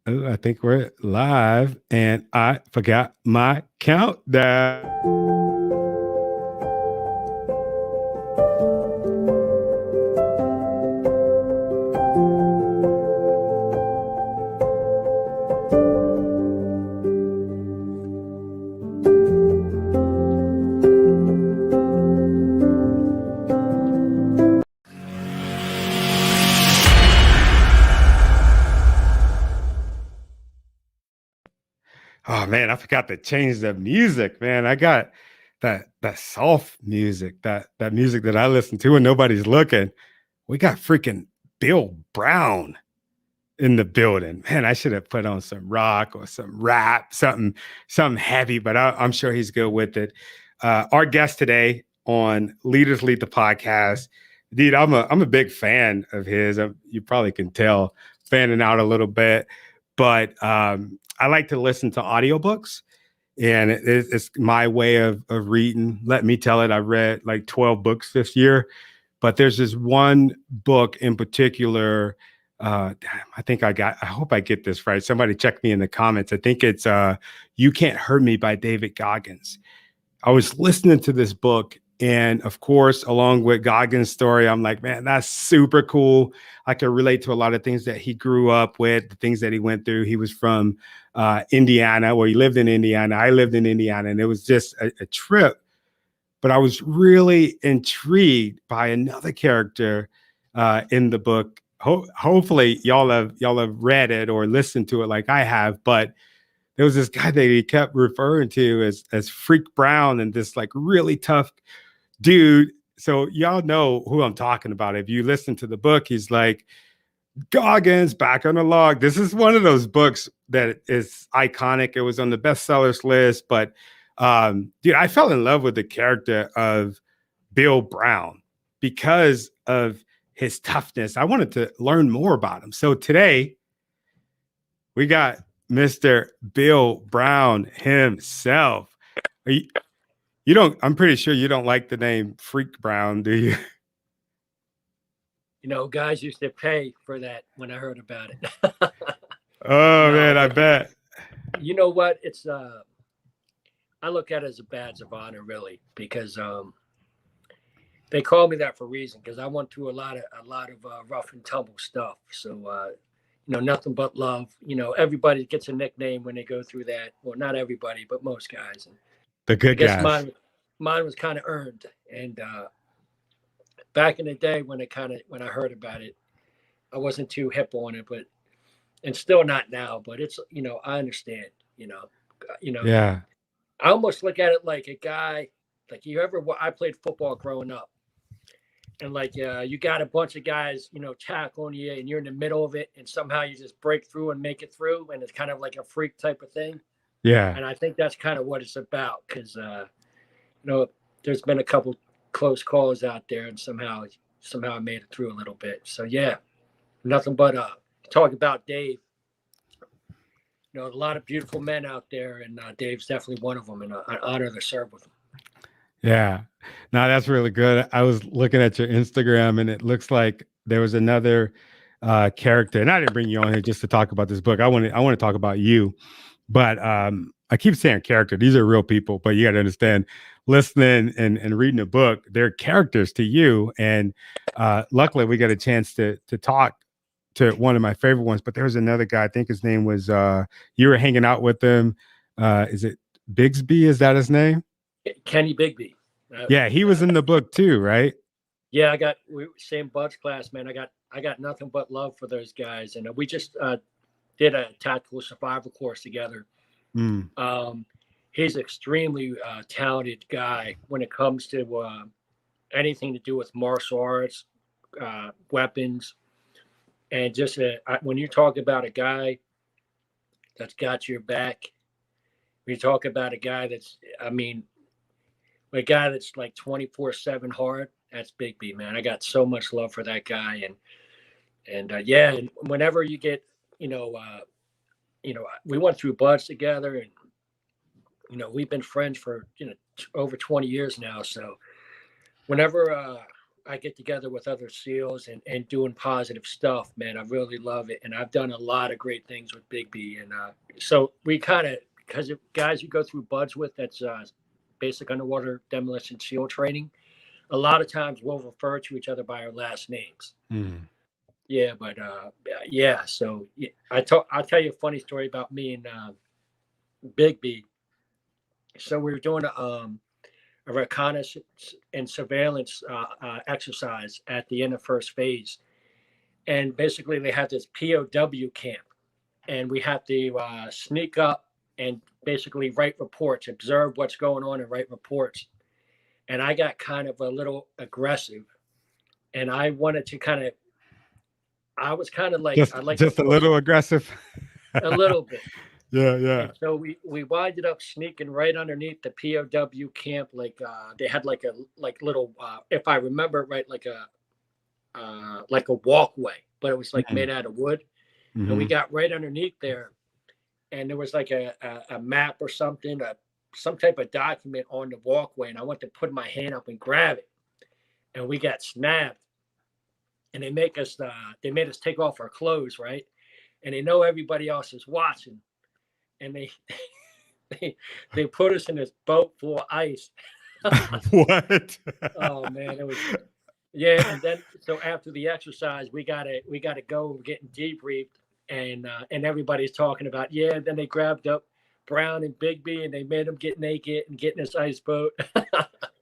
Oh, I think we're live, and I forgot my countdown. Oh man, I forgot to change the music, man. I got that soft music, that music that I listen to when nobody's looking. We got freaking Bill Brown in the building. Man, I should have put on some rock or some rap, something heavy, but I'm sure he's good with it. Our guest today on Leaders Lead the podcast, dude, I'm a big fan of his. You probably can tell, fanning out a little bit, but I like to listen to audiobooks. And it's my way of reading. Let me tell it, I read like 12 books this year, but there's this one book in particular. I hope I get this right. Somebody check me in the comments. I think it's You Can't Hurt Me by David Goggins. I was listening to this book, and of course, along with Goggins' story, I'm like, man, that's super cool. I can relate to a lot of things that he grew up with, the things that he went through. He was from Indiana, where he lived in Indiana. I lived in Indiana, and it was just a trip. But I was really intrigued by another character in the book. Hopefully, y'all have read it or listened to it like I have. But there was this guy that he kept referring to as Freak Brown, and this like really tough dude. So y'all know who I'm talking about. If you listen to the book, he's like, Goggins back on the log. This is one of those books that is iconic. It was on the bestsellers list, but dude, I fell in love with the character of Bill Brown because of his toughness. I wanted to learn more about him. So today we got Mr. Bill Brown himself. You, you don't, I'm pretty sure you don't like the name Freak Brown, do you? You know, guys used to pay for that when I heard about it. Oh No, man, I bet. you know what? It's I look at it as a badge of honor, really, because they call me that for a reason. Because I went through a lot of rough and tumble stuff. So nothing but love. You know, everybody gets a nickname when they go through that. Well, not everybody, but most guys. And The I good guess guys. mine was kind of earned. And back in the day when I heard about it, I wasn't too hip on it, but and still not now. But it's I understand. You know Yeah. I almost look at it like a guy like I played football growing up, and like you got a bunch of guys tackling you, and you're in the middle of it, and somehow you just break through and make it through, and it's kind of like a freak type of thing. Yeah. And I think that's kind of what it's about because you know there's been a couple close calls out there, and somehow I made it through a little bit. So yeah, nothing but talk about Dave. A lot of beautiful men out there, and Dave's definitely one of them, and an honor to serve with him. Yeah. No, that's really good. I was looking at your Instagram, and it looks like there was another character. And I didn't bring you on here just to talk about this book. I want to talk about you. But I keep saying character. These are real people, but you got to understand, listening and reading a book, they're characters to you. And luckily, we got a chance to talk to one of my favorite ones. But there was another guy. I think his name was. You were hanging out with him. Is it Bigsby? Is that his name? Kenny Bigby. Yeah, he was in the book too, right? Yeah, same Buds class, man. I got nothing but love for those guys, and we just did a tactical survival course together. Mm. He's extremely talented guy when it comes to anything to do with martial arts, weapons, and just when you talk about a guy that's got your back, when you talk about a guy a guy that's like 24/7 hard, that's Big B, man. I got so much love for that guy, and yeah, and whenever you get, we went through Buds together, and we've been friends for over 20 years now. So whenever I get together with other SEALs and doing positive stuff, man. I really love it. And I've done a lot of great things with Big B. And so we kind of, because guys you go through buds with, that's basic underwater demolition SEAL training, a lot of times we'll refer to each other by our last names. Mm. Yeah, but yeah. So yeah, I'll tell you a funny story about me and Big B. So we were doing a reconnaissance and surveillance exercise at the end of first phase, and basically they had this POW camp, and we had to sneak up and basically write reports, observe what's going on, and write reports. And I got kind of a little aggressive, and I wanted to kind of, I was kind of like, I like to Just a push little aggressive. a little bit. Yeah, yeah. And so we winded up sneaking right underneath the POW camp. Like they had like a little, if I remember right, like a walkway, but it was like Mm. made out of wood. And we Mhm. got right underneath there, and there was like a map or something, some type of document on the walkway, and I went to put my hand up and grab it, and we got snapped. And they made us take off our clothes, right? And they know everybody else is watching, and they put us in this boat full of ice. What? Oh man, it was, yeah. And then so after the exercise, we gotta go. We're getting debriefed, and everybody's talking about, yeah. Then they grabbed up Brown and Bigby, and they made them get naked and get in this ice boat.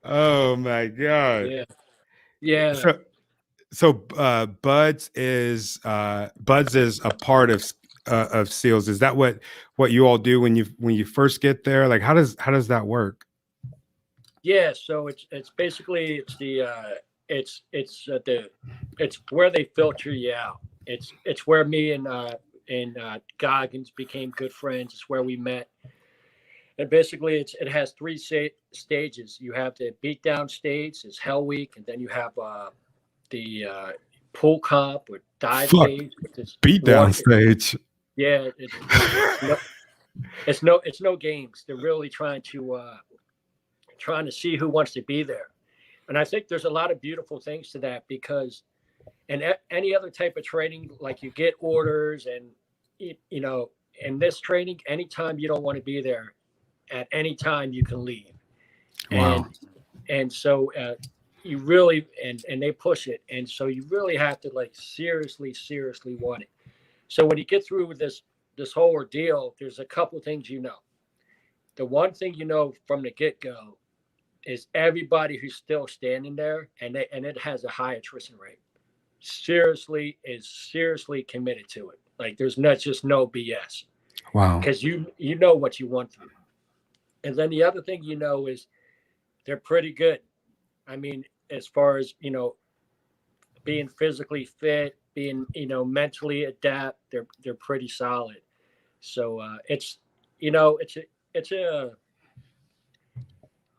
Oh my God. Yeah, yeah, So Buds is a part of SEALs. Is that what you all do when you first get there? Like how does that work? yeah. So it's basically it's where they filter you out. It's where me and Goggins became good friends. It's where we met. And basically, it has three stages. You have the beatdown stage, is Hell Week, and then you have the pool comp or dive Fuck, stage, which is beat down water. stage. Yeah, it's no games. They're really trying to see who wants to be there. And I think there's a lot of beautiful things to that, because in any other type of training, like you get orders, and in this training, anytime you don't want to be there, at any time you can leave. Wow. And so you really, and they push it, and so you really have to like seriously want it. So when you get through with this whole ordeal, there's a couple of things. The one thing from the get-go is everybody who's still standing there, and it has a high attrition rate, is seriously committed to it. Like there's just no BS, Wow. because you know what you want through. And then the other thing is they're pretty good. I mean, as far as being physically fit, being mentally adapt, they're pretty solid. So it's a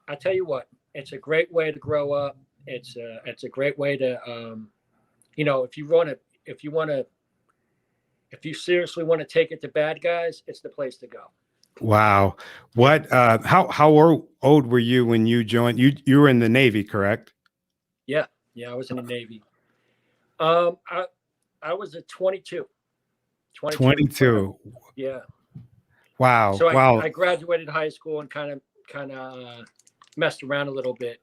I tell you what, it's a great way to grow up. It's a great way to if you seriously want to take it to bad guys, it's the place to go. Wow. What how old were you when you joined? You were in the Navy, correct? Yeah, I was in the Navy. I was at 22. 22. Yeah. Wow. So Wow. I graduated high school and kind of messed around a little bit.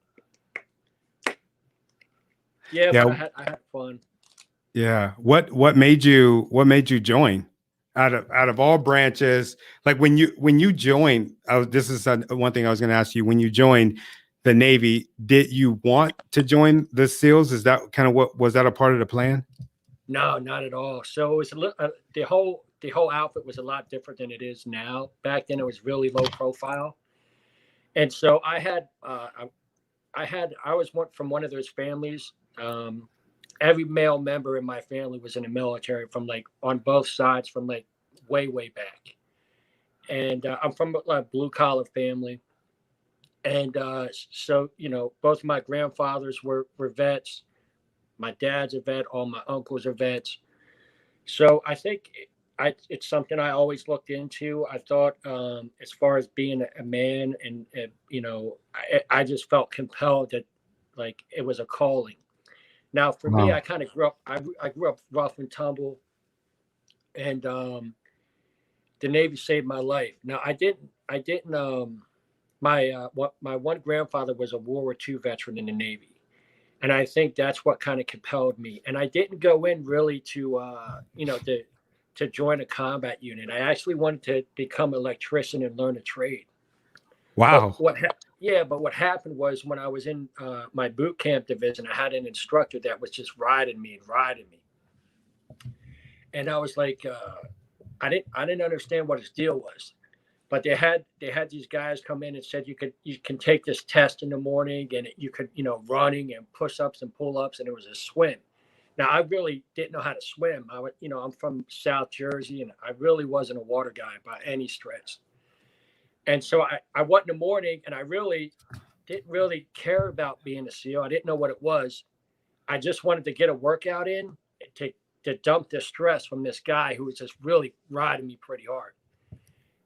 Yeah, Yeah. but I had fun. Yeah. What made you join out of all branches? Like when you joined, this is one thing I was going to ask you. When you joined the Navy, did you want to join the SEALs? Is that kind of was that a part of the plan? No, not at all. So it was the whole outfit was a lot different than it is now. Back then, it was really low profile, and so I was from one of those families. Every male member in my family was in the military, from like on both sides, from like way back. And I'm from a blue collar family, and so both of my grandfathers were vets. My dad's a vet. All my uncles are vets. So I think it's something I always looked into. I thought, as far as being a man, and I just felt compelled that, like, it was a calling. Now, for me, Wow. I kind of grew up. I grew up rough and tumble, and the Navy saved my life. Now, I didn't. I didn't. My one grandfather was a World War II veteran in the Navy, and I think that's what kind of compelled me. And I didn't go in really to to join a combat unit. I actually wanted to become an electrician and learn a trade. But Wow. yeah, but what happened was when I was in my boot camp division, I had an instructor that was just riding me and riding me, and I was like, I didn't understand what his deal was. But they had these guys come in and said you can take this test in the morning and you could running and push ups and pull ups, and it was a swim. Now I really didn't know how to swim. I'm from South Jersey and I really wasn't a water guy by any stretch. And so I went in the morning and I really didn't really care about being a SEAL. I didn't know what it was. I just wanted to get a workout in to to dump the stress from this guy who was just really riding me pretty hard.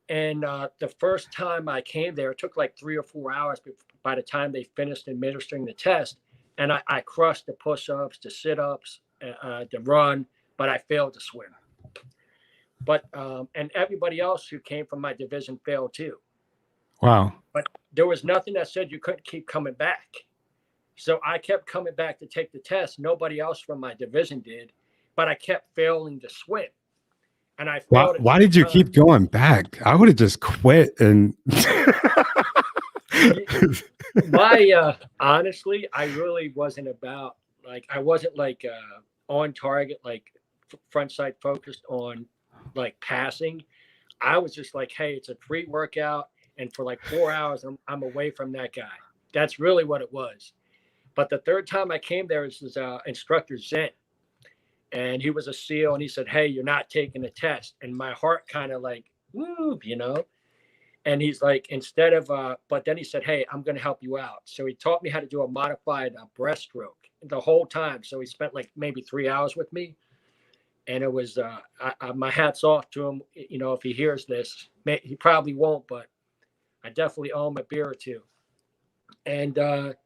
And the first time I came there, it took like 3 or 4 hours by the time they finished administering the test. And I crushed the push ups, the sit ups, the run, but I failed to swim. But and everybody else who came from my division failed too. Wow. But there was nothing that said you couldn't keep coming back. So I kept coming back to take the test. Nobody else from my division did, but I kept failing to swim. And I failed it Why three did you times. keep going back? I would have just quit and My honestly, I really wasn't about like I wasn't like on target, like front sight focused on like passing. I was just like, hey, it's a free workout, and for like 4 hours, I'm away from that guy. That's really what it was. But the third time I came there, was his instructor Zen, and he was a SEAL, and he said, "Hey, you're not taking the test." And my heart kind of like, woo. And he's like, instead of, but then he said, "Hey, I'm going to help you out." So he taught me how to do a modified breaststroke the whole time. So he spent like maybe 3 hours with me, and it was, my hat's off to him. If he hears this, he probably won't, but I definitely owe him a beer or two. And the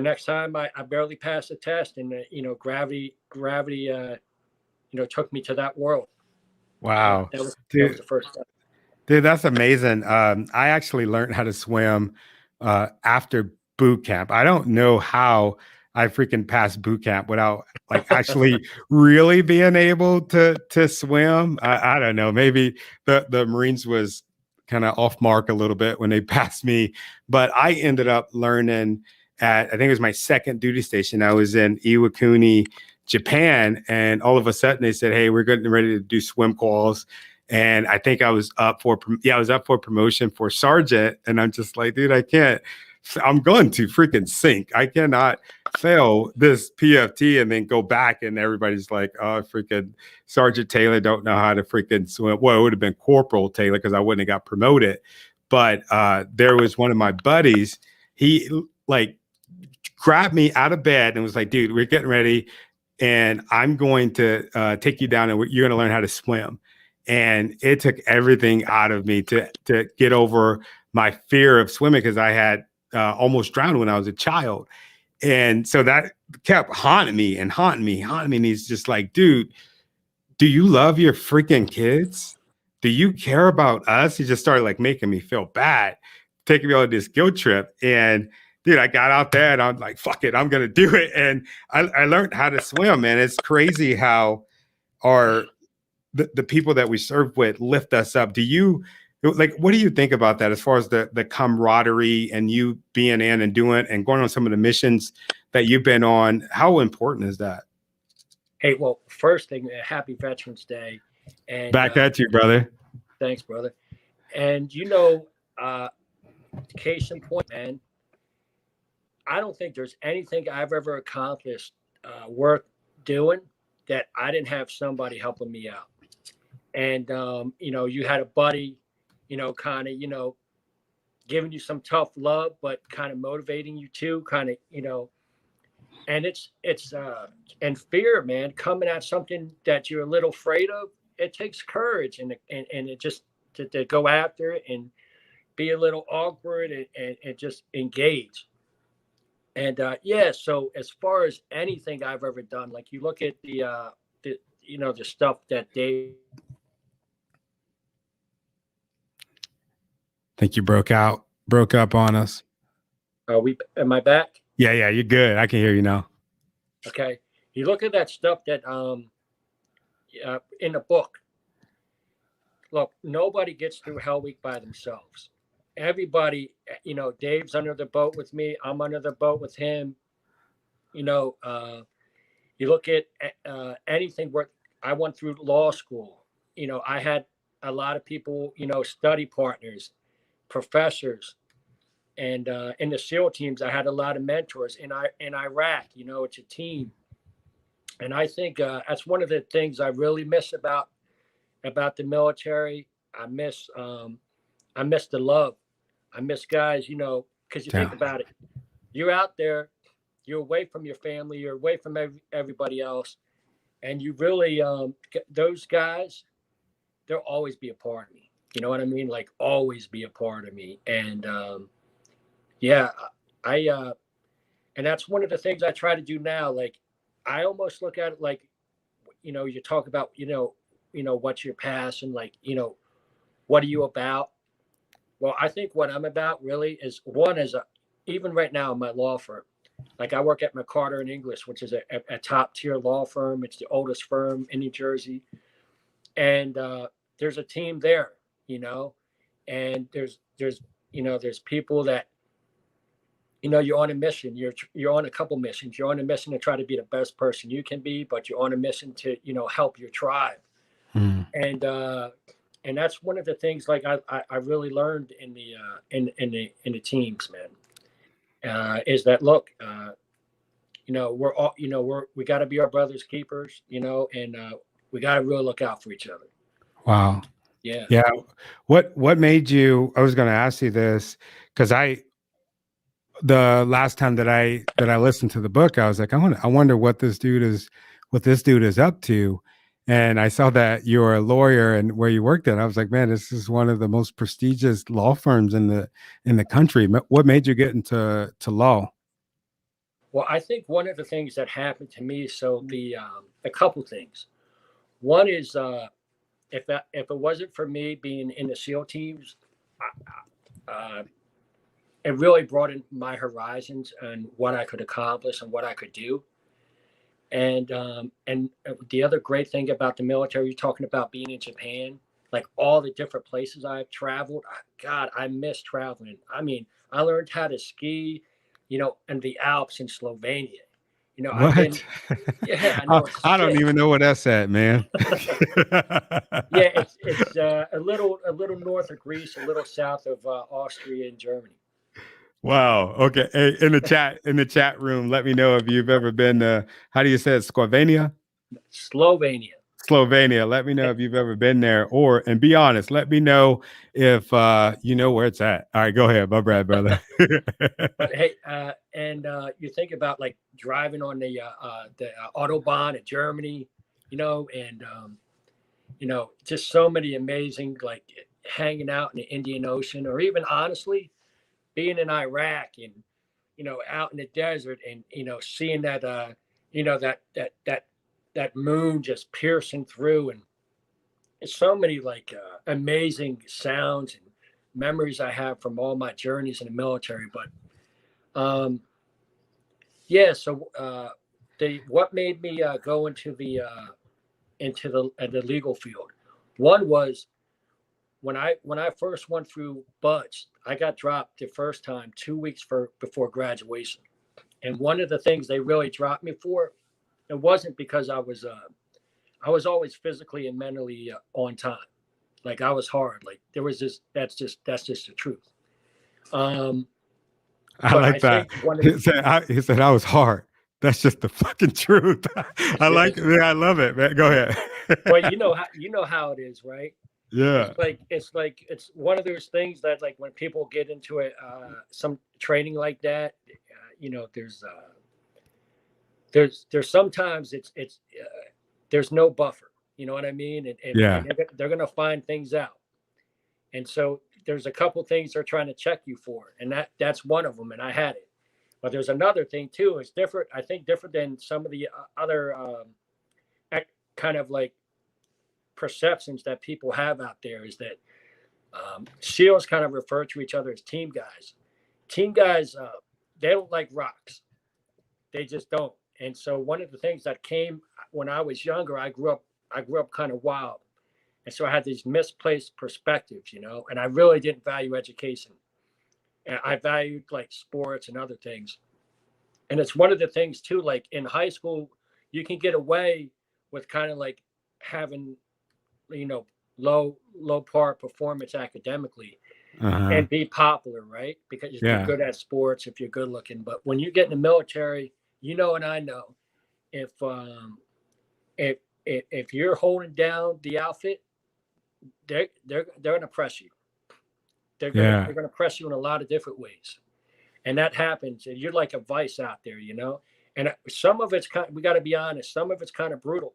next time I barely passed the test, and gravity took me to that world. wow. That was Dude, the first step. dude, that's amazing. I actually learned how to swim after boot camp. I don't know how I freaking passed boot camp without like actually really being able to swim. I don't know. Maybe the Marines was kind of off mark a little bit when they passed me, but I ended up learning at I think it was my second duty station. I was in Iwakuni, Japan, and all of a sudden they said, "Hey, we're getting ready to do swim calls." And I think I was up for promotion for sergeant, and I'm just like, dude, I can't. I'm going to freaking sink. I cannot fail this PFT and then go back, and everybody's like, "Oh, freaking Sergeant Taylor don't know how to freaking swim." Well, it would have been Corporal Taylor because I wouldn't have got promoted. But there was one of my buddies. He like grabbed me out of bed and was like, "Dude, we're getting ready, and I'm going to take you down, and you're going to learn how to swim." And it took everything out of me to get over my fear of swimming because I had almost drowned when I was a child. And so that kept haunting me and haunting me, haunting me. And he's just like, dude, do you love your freaking kids? Do you care about us? He just started like making me feel bad, taking me on this guilt trip. And dude, I got out there and I'm like, fuck it, I'm gonna do it. And I learned how to swim, man. It's crazy how our the people that we serve with lift us up. Do you like what do you think about that as far as the camaraderie and you being in and doing and going on some of the missions that you've been on? How important is that? Hey, well, first thing, happy Veterans Day, and Back at you, brother. thanks, brother. And uh, case in point, man, I don't think there's anything I've ever accomplished worth doing that I didn't have somebody helping me out. And you had a buddy, kind of, giving you some tough love, but kind of motivating you too, kind of, and it's and fear, man, coming at something that you're a little afraid of. It takes courage and it just to go after it and be a little awkward and just engage. And yeah, so as far as anything I've ever done, like you look at the the stuff that Dave. Think you broke up on us. Am I back? Yeah, yeah, you're good. I can hear you now. Okay. You look at that stuff that in the book. Look, nobody gets through Hell Week by themselves. Everybody, Dave's under the boat with me. I'm under the boat with him. You know, you look at anything where I went through law school. I had a lot of people, study partners, professors, and in the SEAL teams, I had a lot of mentors. In Iraq, it's a team, and I think that's one of the things I really miss about the military. I miss the love. I miss guys, because you Yeah. think about it, you're out there, you're away from your family, you're away from everybody else, and you really those guys, they'll always be a part of me. You know what I mean? Like always be a part of me. And yeah, I and that's one of the things I try to do now. Like I almost look at it like, you talk about, what's your passion, like, what are you about? Well, I think what I'm about really is one is even right now in my law firm, like I work at McCarter English, which is a top tier law firm. It's the oldest firm in New Jersey, and there's a team there, and there's people that you're on a mission. You're on a couple missions. You're on a mission to try to be the best person you can be, but you're on a mission to help your tribe, Mm. and that's one of the things like I really learned in the in the teams, man, is that look, we're all we got to be our brothers keepers, and we got to really look out for each other. Wow. Yeah. Yeah. What made you? I was going to ask you this because the last time that I listened to the book, I was like, I wonder what this dude is up to. And I saw that you're a lawyer and where you worked at. I was like, man, this is one of the most prestigious law firms in the country. What made you get into law? Well, I think one of the things that happened to me, so a couple things. One is if it wasn't for me being in the SEAL teams, it really broadened my horizons and what I could accomplish and what I could do. And the other great thing about the military, you're talking about being in Japan, like all the different places I've traveled. God, I miss traveling. I mean, I learned how to ski, in the Alps in Slovenia. I've been, What? yeah, I know it's I don't sick. even know where that's at, man. Yeah, it's a little north of Greece, a little south of Austria and Germany. Wow. Okay. Hey, in the chat room, let me know if you've ever been to, how do you say it? Slovenia? Slovenia. Slovenia. Let me know if you've ever been there, and be honest, let me know if you know where it's at. All right, go ahead. My bad, brother. But hey, and you think about like driving on the Autobahn in Germany, and just so many amazing, like hanging out in the Indian Ocean, or even honestly being in Iraq and out in the desert and seeing that that moon just piercing through, and it's so many like amazing sounds and memories I have from all my journeys in the military. But yeah, so what made me go into the legal field. One was when I first went through buds, I got dropped the first time 2 weeks before graduation, and one of the things they really dropped me for, it wasn't because I was always physically and mentally on time. Like I was hard. Like there was this. That's just the truth. Um, I but I like that. think one of He said I was hard. That's just the fucking truth. I the, like it. Man, I love it, man. Go ahead. well, you know how it is, right? It's Yeah. like it's one of those things that like when people get into it, some training like that, there's sometimes it's there's no buffer. You know what I mean? And Yeah. they're gonna find things out. And so there's a couple things they're trying to check you for, and that's one of them. And I had it. But there's another thing too. It's different. I think different than some of the other kind of like perceptions that people have out there is that SEALs kind of refer to each other as team guys. Team guys, they don't like rocks. They just don't. And so one of the things that came when I was younger, I grew up kind of wild. And so I had these misplaced perspectives, and I really didn't value education. And I valued like sports and other things. And it's one of the things too, like in high school, you can get away with kind of like having, low par performance academically and be popular, right? Because you're good at sports, if you're good looking. But when you get in the military, and I know, if you're holding down the outfit, they're gonna press you. They're gonna press you in a lot of different ways, and that happens. And you're like a vice out there, And some of it's we got to be honest. Some of it's kind of brutal,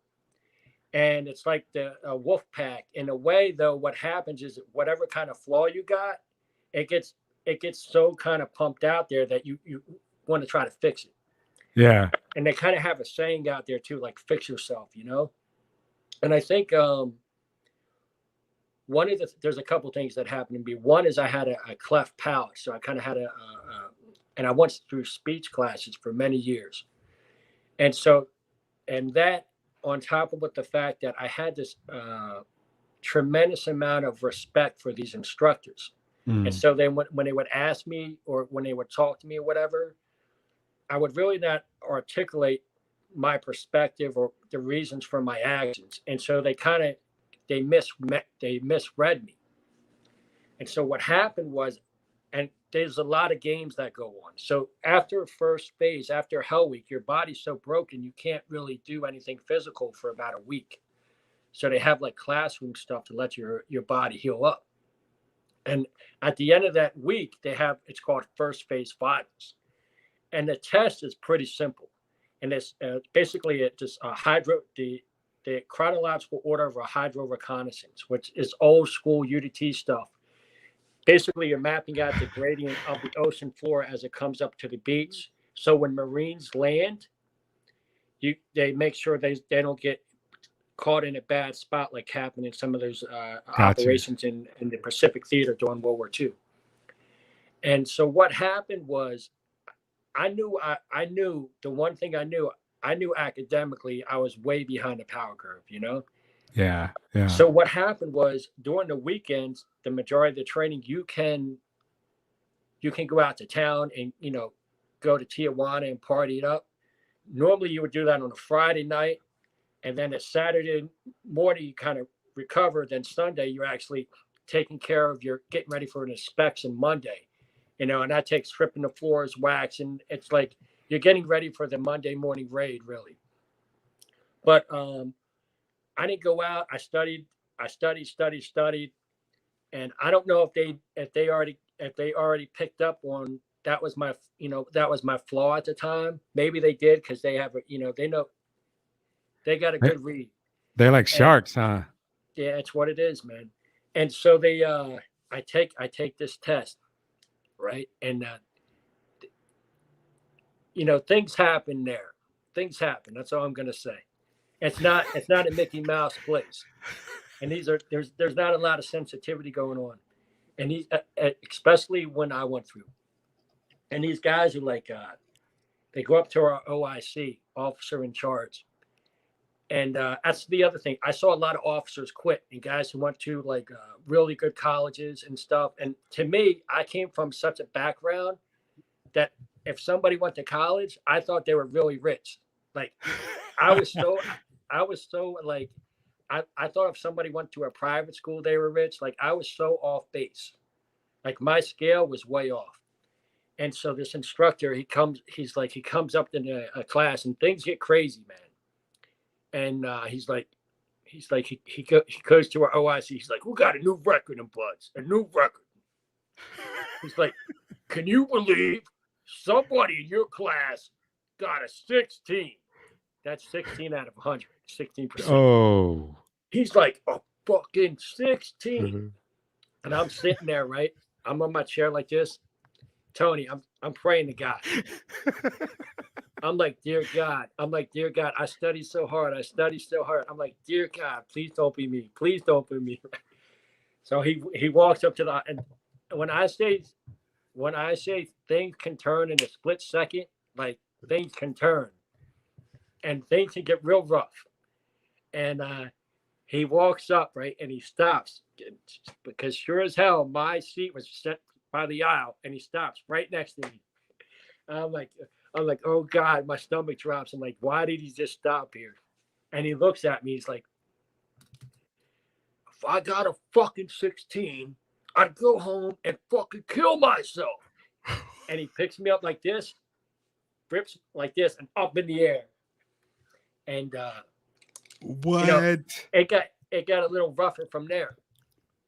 and it's like the wolf pack. In a way, though, what happens is whatever kind of flaw you got, it gets so kind of pumped out there that you want to try to fix it. Yeah. And they kind of have a saying out there too, like fix yourself, And I think there's a couple things that happened to me. One is I had a cleft palate, so I kind of had and I went through speech classes for many years, and that on top of the fact that I had this tremendous amount of respect for these instructors, and so then when they would ask me or when they would talk to me or whatever, I would really not articulate my perspective or the reasons for my actions. And so they misread me. And so what happened was, and there's a lot of games that go on. So after first phase, after Hell Week, your body's so broken, you can't really do anything physical for about a week. So they have like classroom stuff to let your body heal up. And at the end of that week, it's called first phase finals. And the test is pretty simple. And it's basically just the chronological order of a hydro reconnaissance, which is old school UDT stuff. Basically, you're mapping out the gradient of the ocean floor as it comes up to the beach. So when Marines land, they make sure they don't get caught in a bad spot like happened in some of those operations in the Pacific Theater during World War II. And so what happened was, I knew the one thing I knew academically, I was way behind the power curve, Yeah. So what happened was during the weekends, the majority of the training, you can go out to town and, go to Tijuana and party it up. Normally you would do that on a Friday night. And then a Saturday morning, you kind of recover. Then Sunday, you're actually taking care of getting ready for an inspection Monday. And that takes stripping the floors, waxing. It's like you're getting ready for the Monday morning raid, really. But I didn't go out. I studied, and I don't know if they already picked up on that was my flaw at the time. Maybe they did because they have they got a good read. They're like sharks, huh? Yeah, it's what it is, man. And so I take this test. Right. And, things happen there. Things happen. That's all I'm going to say. It's not a Mickey Mouse place. And there's not a lot of sensitivity going on. And especially when I went through. And these guys are like, they go up to our OIC, officer in charge. And that's the other thing. I saw a lot of officers quit and guys who went to like really good colleges and stuff. And to me, I came from such a background that if somebody went to college, I thought they were really rich. Like I was so like, I thought if somebody went to a private school, they were rich. Like I was so off base. Like my scale was way off. And so this instructor, he comes up in a class and things get crazy, man. And he goes to our OIC. He's like, we got a new record in Bloods, a new record. He's like, can you believe somebody in your class got a 16? That's 16 out of 100, 16%. Oh. He's like, a fucking 16. And I'm sitting there, right? I'm on my chair like this. Tony, I'm praying to God. I'm like, dear God. I'm like, dear God, I studied so hard. I studied so hard. I'm like, dear God, please don't be me. Please don't be me. So he walks up to the, and when I say things can turn in a split second, like things can turn and things can get real rough. And he walks up, right, and he stops because sure as hell my seat was set by the aisle, and he stops right next to me. I'm like, oh God, my stomach drops. I'm like, why did he just stop here? And he looks at me. He's like, if I got a fucking 16, I'd go home and fucking kill myself. And he picks me up like this, rips like this, and up in the air. And What? It got a little rougher from there.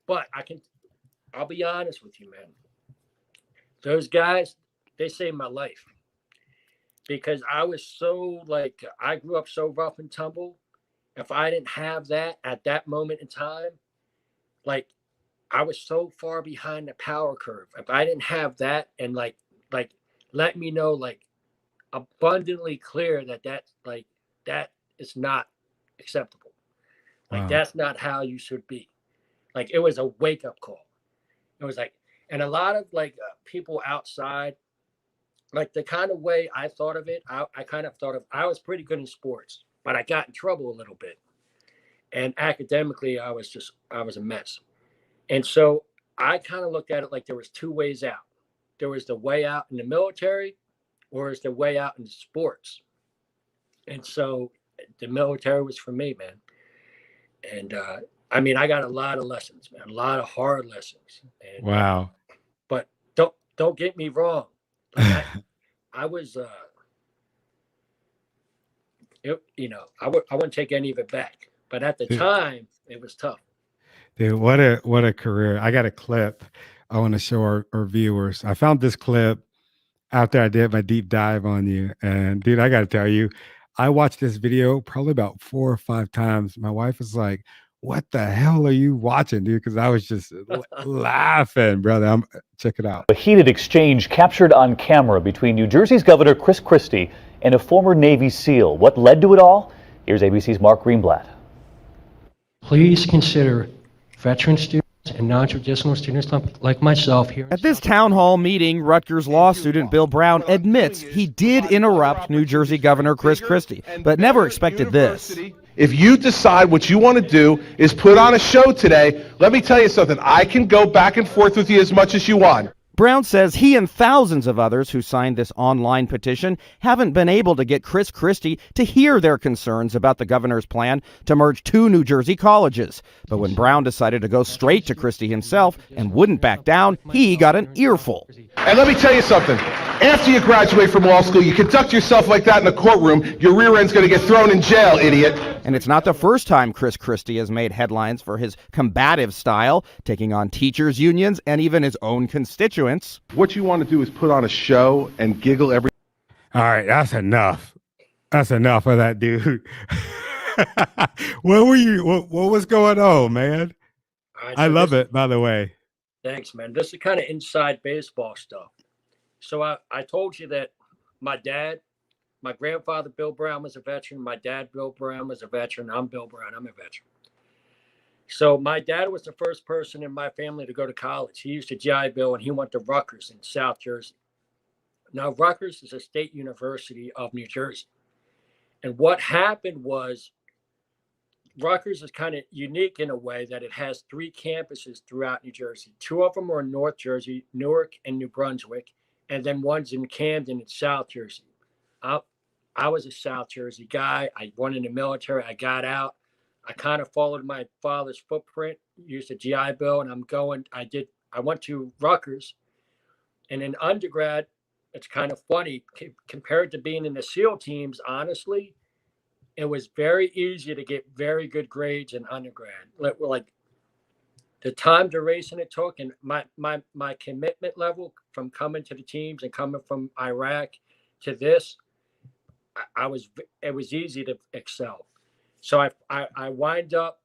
But I'll be honest with you, man. Those guys, they saved my life. Because I was so I grew up so rough and tumble. If I didn't have that at that moment in time, I was so far behind the power curve. If I didn't have that and let me know abundantly clear that is not acceptable. Wow. That's not how you should be. It was a wake up call. It was and a lot of people outside, the kind of way I thought of it, I kind of thought of, I was pretty good in sports, but I got in trouble a little bit. And academically, I was a mess. And so I kind of looked at it like there was two ways out. There was the way out in the military, or is the way out in sports. And so the military was for me, man. And I got a lot of lessons, man, a lot of hard lessons. And, wow. But don't get me wrong. I was, I wouldn't take any of it back. But at the time, it was tough. Dude, what a career. I got a clip I want to show our viewers. I found this clip after I did my deep dive on you. And dude, I got to tell you, I watched this video probably about 4 or 5 times. My wife was like, what the hell are you watching, dude? Because I was just laughing, brother. Check it out. A heated exchange captured on camera between New Jersey's Governor Chris Christie and a former Navy SEAL. What led to it all? Here's ABC's Mark Greenblatt. Please consider veteran students and non-traditional students like myself here. At this town hall meeting, Rutgers law student Bill Brown admits he did interrupt New Jersey Governor Chris Christie, but never expected this. If you decide what you want to do is put on a show today, let me tell you something. I can go back and forth with you as much as you want. Brown says he and thousands of others who signed this online petition haven't been able to get Chris Christie to hear their concerns about the governor's plan to merge 2 New Jersey colleges. But when Brown decided to go straight to Christie himself and wouldn't back down, he got an earful. And let me tell you something. After you graduate from law school, you conduct yourself like that in a courtroom, your rear end's going to get thrown in jail, idiot. And it's not the first time Chris Christie has made headlines for his combative style, taking on teachers' unions and even his own constituents. What you want to do is put on a show and giggle every... All right, that's enough. That's enough of that, dude. What was going on, man? Right, I love it, by the way. Thanks, man. This is kind of inside baseball stuff. So I told you that my grandfather, Bill Brown, was a veteran. My dad, Bill Brown, was a veteran. I'm Bill Brown. I'm a veteran. So my dad was the first person in my family to go to college. He used to GI Bill, and he went to Rutgers in South Jersey. Now, Rutgers is a state university of New Jersey. And what happened was Rutgers is kind of unique in a way that it has 3 campuses throughout New Jersey. 2 of them are in North Jersey, Newark and New Brunswick, and then one's in Camden in South Jersey. I was a South Jersey guy. I went in the military. I got out. I kind of followed my father's footprint, used a GI Bill, and I went to Rutgers. And in undergrad, it's kind of funny, compared to being in the SEAL teams, honestly, it was very easy to get very good grades in undergrad. The time duration it took and my commitment level from coming to the teams and coming from Iraq to this, it was easy to excel. So I wind up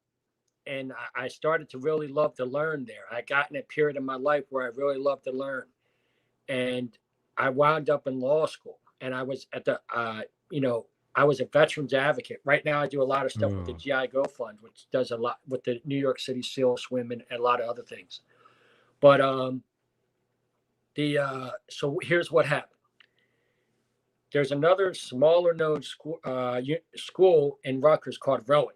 and I started to really love to learn there. I got in a period of my life where I really loved to learn. And I wound up in law school, and I was at the, I was a veterans advocate. Right now, I do a lot of stuff with the Oh, GI Go Fund, which does a lot with the New York City SEAL Swim and a lot of other things. But so here's what happened. There's another smaller known school in Rutgers called Rowan.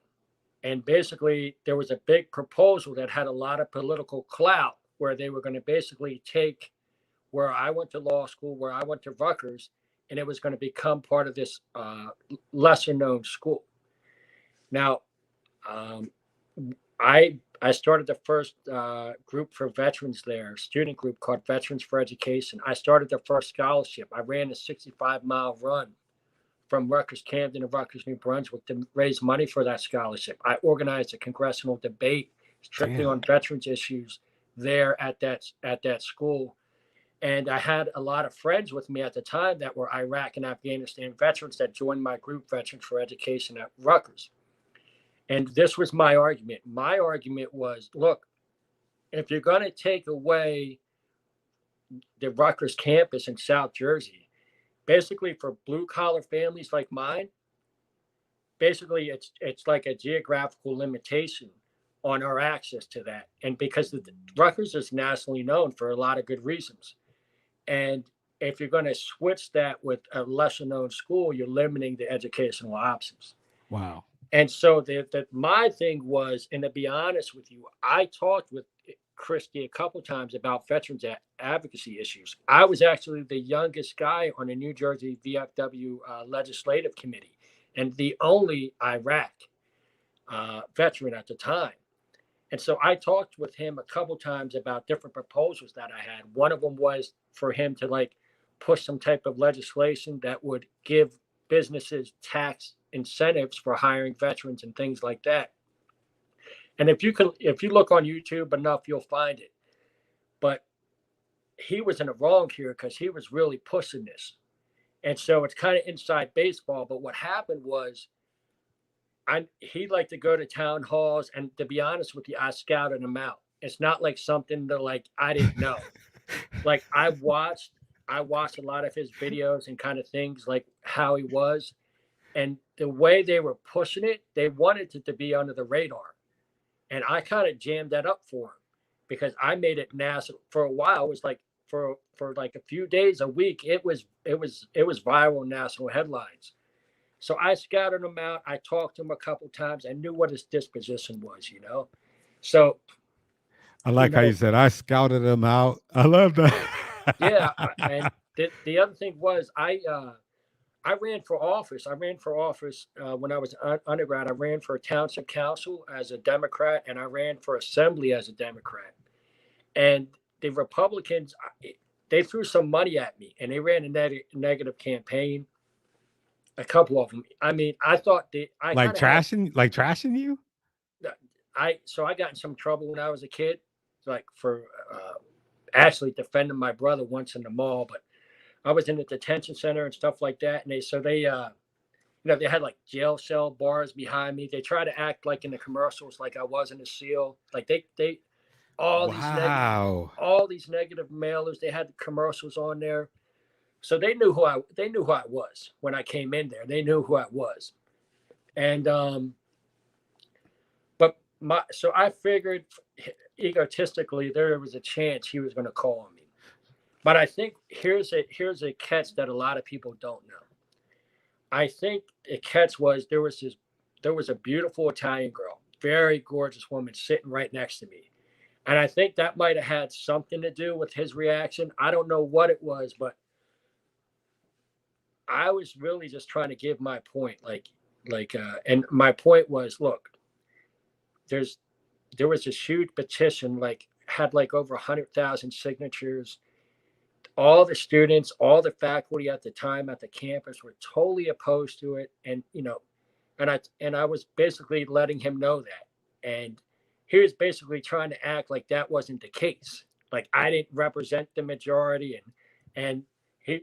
And basically, there was a big proposal that had a lot of political clout where they were going to basically take where I went to law school, where I went to Rutgers, and it was going to become part of this lesser known school. Now, um, I started the first group for veterans there, student group called Veterans for Education. I started the first scholarship. I ran a 65-mile run from Rutgers, Camden to Rutgers, New Brunswick to raise money for that scholarship. I organized a congressional debate strictly on veterans issues there at that school. And I had a lot of friends with me at the time that were Iraq and Afghanistan veterans that joined my group, Veterans for Education at Rutgers. And this was my argument. My argument was, look, if you're going to take away the Rutgers campus in South Jersey, basically for blue collar families like mine, basically it's like a geographical limitation on our access to that. And because Rutgers is nationally known for a lot of good reasons. And if you're going to switch that with a lesser known school, you're limiting the educational options. wow. And so my thing was, and to be honest with you, I talked with Christie a couple times about veterans advocacy issues. I was actually the youngest guy on the New Jersey VFW legislative committee and the only Iraq veteran at the time. And so I talked with him a couple times about different proposals that I had. One of them was for him to like push some type of legislation that would give businesses tax incentives for hiring veterans and things like that. And if you look on YouTube enough, you'll find it. But he was in the wrong here because he was really pushing this. And so it's kind of inside baseball. But what happened was he liked to go to town halls. And to be honest with you, I scouted him out. It's not like something that like I didn't know. Like I watched a lot of his videos and kind of things like how he was. And the way they were pushing it, they wanted it to be under the radar. And I kind of jammed that up for him because I made it national for a while. It was like for like a few days, a week, it was viral national headlines. So I scouted him out. I talked to him a couple times. I knew what his disposition was, you know. So I like how you said I scouted him out. I love that. Yeah, and the other thing was I ran for office. I ran for office when I was undergrad. I ran for township council as a Democrat, and I ran for assembly as a Democrat. And the Republicans, they threw some money at me, and they ran a negative campaign. A couple of them. I mean, I thought like trashing you. So I got in some trouble when I was a kid, like for actually defending my brother once in the mall, but I was in the detention center and stuff like that. And they had like jail cell bars behind me. They try to act like in the commercials, like I wasn't a SEAL. Like all these negative mailers. They had commercials on there, so they knew who I was when I came in there. They knew who I was, and so I figured egotistically there was a chance he was going to call on me. But I think here's a catch that a lot of people don't know. I think the catch was there was a beautiful Italian girl, very gorgeous woman sitting right next to me. And I think that might have had something to do with his reaction. I don't know what it was, but I was really just trying to give my point. And my point was, look, there was this huge petition, had over 100,000 signatures. All the students, all the faculty at the time at the campus were totally opposed to it. And, and I was basically letting him know that. And he was basically trying to act like that wasn't the case. Like I didn't represent the majority, and he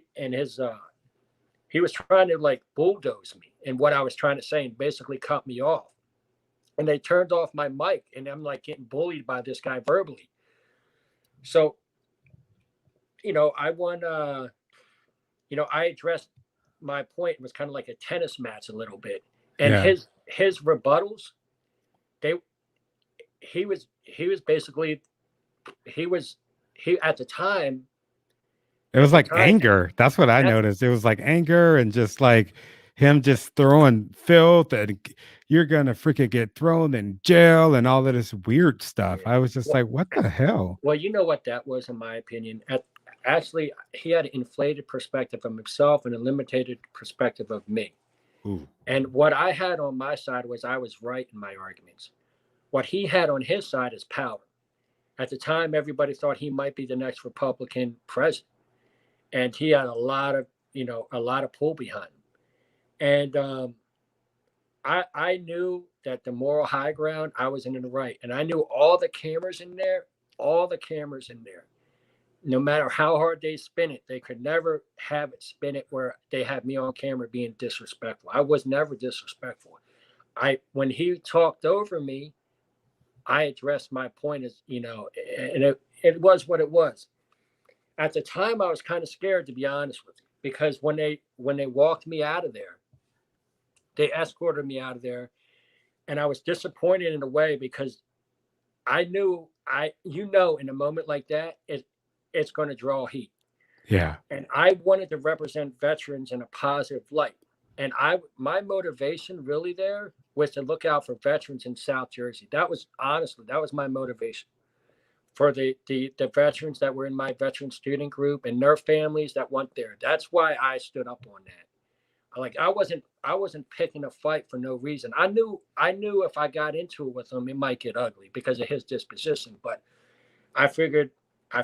was trying to bulldoze me and what I was trying to say and basically cut me off. And they turned off my mic, and I'm getting bullied by this guy verbally. So, I won I addressed my point. It was kind of like a tennis match a little bit. And Yeah. his rebuttals, he was basically, he at the time, It was like time, anger. That's what I noticed. It was like anger and just like him just throwing filth and you're gonna freaking get thrown in jail and all of this weird stuff. I was just well, like, what the hell? well, you know what that was, in my opinion. Actually, he had an inflated perspective of himself and a limited perspective of me. Ooh. And what I had on my side was I was right in my arguments. What he had on his side is power. At the time, everybody thought he might be the next Republican president, and he had a lot of pull behind him. And I knew that the moral high ground, I was in the right, and I knew all the cameras in there, no matter how hard they spin it, they could never have it spin it where they had me on camera being disrespectful. I was never disrespectful. When he talked over me, I addressed my point as, and it was what it was. At the time, I was kind of scared, to be honest with you, because when they walked me out of there, they escorted me out of there, and I was disappointed in a way because I knew in a moment like that, it's going to draw heat. Yeah. And I wanted to represent veterans in a positive light. And my motivation really there was to look out for veterans in South Jersey. That was my motivation for the veterans that were in my veteran student group and their families that went there. That's why I stood up on that. Like, I wasn't picking a fight for no reason. I knew if I got into it with him, it might get ugly because of his disposition. But I figured I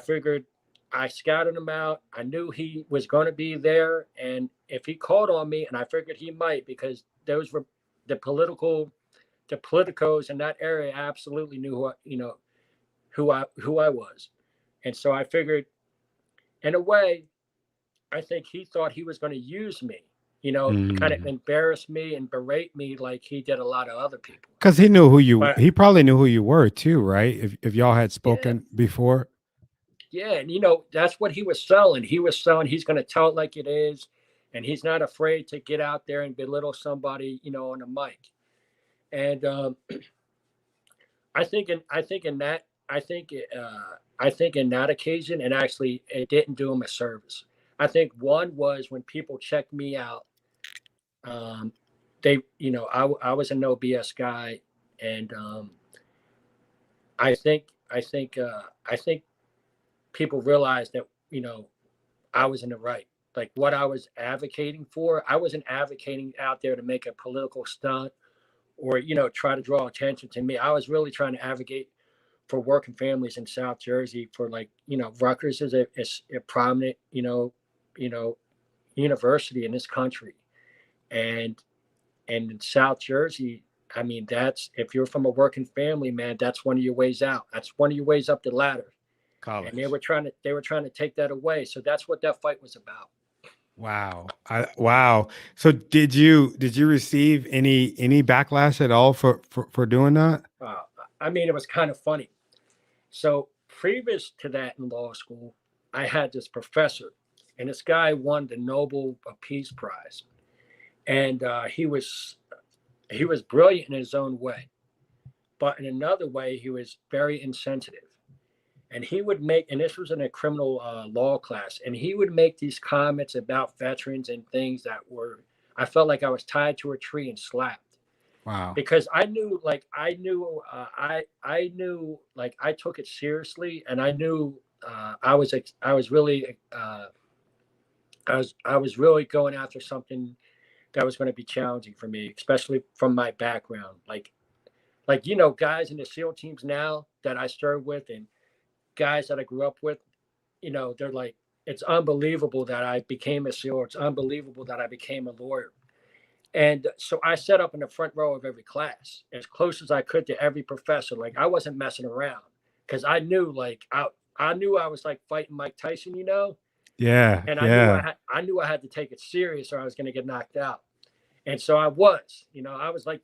scouted him out. I knew he was going to be there, and if he called on me, and I figured he might, because those were the politicos in that area absolutely knew who I was, and so I figured, in a way, I think he thought he was going to use me. Kind of embarrass me and berate me like he did a lot of other people. Because he knew he probably knew who you were too, right? If y'all had spoken before. Yeah, and that's what he was selling. He was selling he's going to tell it like it is, and he's not afraid to get out there and belittle somebody, on a mic. And I think in that occasion, and actually it didn't do him a service. I think one was when people checked me out. I was a no BS guy, and I think people realized that I was in the right. Like, what I was advocating for, I wasn't advocating out there to make a political stunt or try to draw attention to me. I was really trying to advocate for working families in South Jersey. For Rutgers is a prominent university in this country. And in South Jersey, I mean, that's, if you're from a working family, man, that's one of your ways out. That's one of your ways up the ladder. College. And they were trying to take that away. So that's what that fight was about. Wow. Wow. So did you receive any backlash at all for doing that? I mean, it was kind of funny. So previous to that in law school, I had this professor, and this guy won the Nobel Peace Prize. And he was brilliant in his own way, but in another way, he was very insensitive. And he would make, and this was in a criminal law class, and he would make these comments about veterans and things that I felt like I was tied to a tree and slapped. Wow. Because I took it seriously, and I knew I was really going after something that was going to be challenging for me, especially from my background. Like guys in the SEAL teams now that I serve with, and guys that I grew up with, they're like, it's unbelievable that I became a SEAL. It's unbelievable that I became a lawyer. And so I sat up in the front row of every class, as close as I could to every professor. Like, I wasn't messing around, because I knew, I knew I was like fighting Mike Tyson, Yeah. And yeah. I knew I had to take it serious or I was going to get knocked out. And so I was like,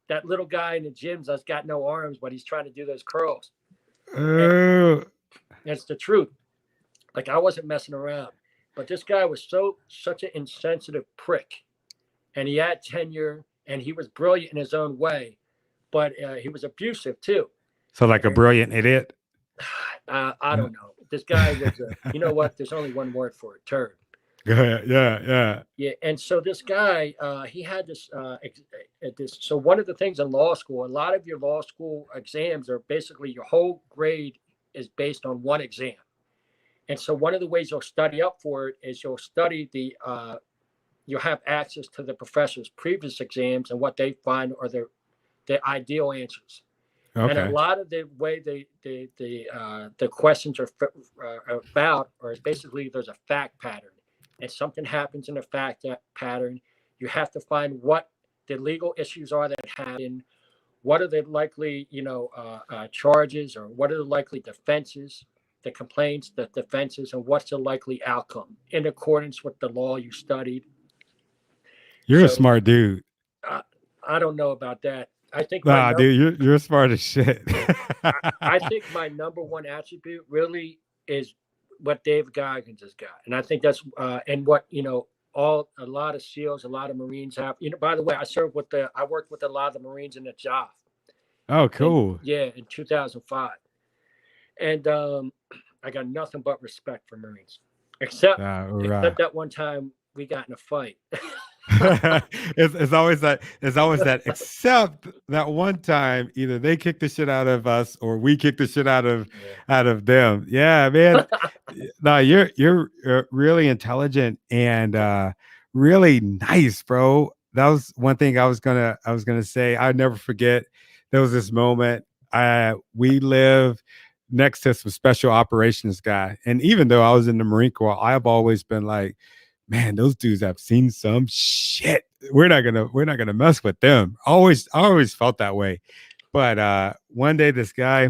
that little guy in the gyms that's got no arms, but he's trying to do those curls. That's the truth. Like, I wasn't messing around. But this guy was such an insensitive prick, and he had tenure, and he was brilliant in his own way, but he was abusive too. So like a brilliant idiot. I don't know. This guy was you know what? There's only one word for it: turd. Go ahead. Yeah. Yeah, and so this guy, he had this. So one of the things in law school, a lot of your law school exams are basically your whole grade is based on one exam, and so one of the ways you'll study up for it is you'll study you'll have access to the professor's previous exams and what they find are the ideal answers. Okay. And a lot of the way the questions are about, or basically there's a fact pattern. And something happens in a fact pattern, you have to find what the legal issues are that happen, what are the likely, charges, or what are the likely defenses, the complaints, the defenses, and what's the likely outcome in accordance with the law you studied. You're a smart dude. I don't know about that. I think dude, you're smart as shit. I think my number one attribute really is what David Goggins has got, and I think that's and what a lot of SEALs, a lot of Marines have. By the way, I worked with a lot of the Marines in the job. Oh, cool. In 2005, and I got nothing but respect for Marines, except that one time we got in a fight. it's always that except that one time either they kicked the shit out of us or we kicked the shit out of them. Yeah, man. No, you're really intelligent and really nice, bro. That was one thing I was gonna say. I'd never forget. There was this moment. We live next to some special operations guy, and even though I was in the Marine Corps, I've always been like, man, those dudes have seen some shit. We're not gonna mess with them. I always felt that way. But one day this guy,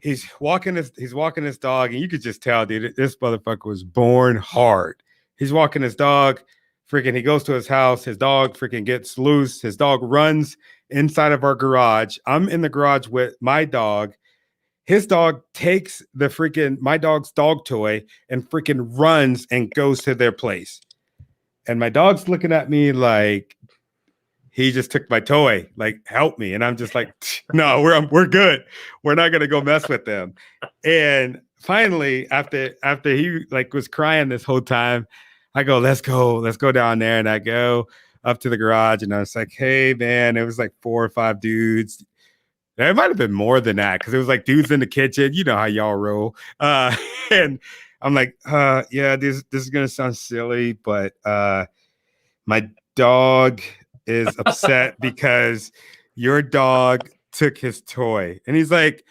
he's walking his dog, and you could just tell, dude, this motherfucker was born hard. He's walking his dog, freaking, he goes to his house, his dog freaking gets loose, his dog runs inside of our garage. I'm in the garage with my dog. His dog takes my dog's dog toy and freaking runs and goes to their place. And my dog's looking at me like he just took my toy, like, help me. And I'm just like, no, we're good. We're not going to go mess with them. And finally, after he like was crying this whole time, I go, let's go down there. And I go up to the garage and I was like, hey man, it was like 4 or 5 dudes. It might have been more than that because it was like dudes in the kitchen. You know how y'all roll. And I'm like, yeah, this is going to sound silly, but my dog is upset because your dog took his toy. And he's like,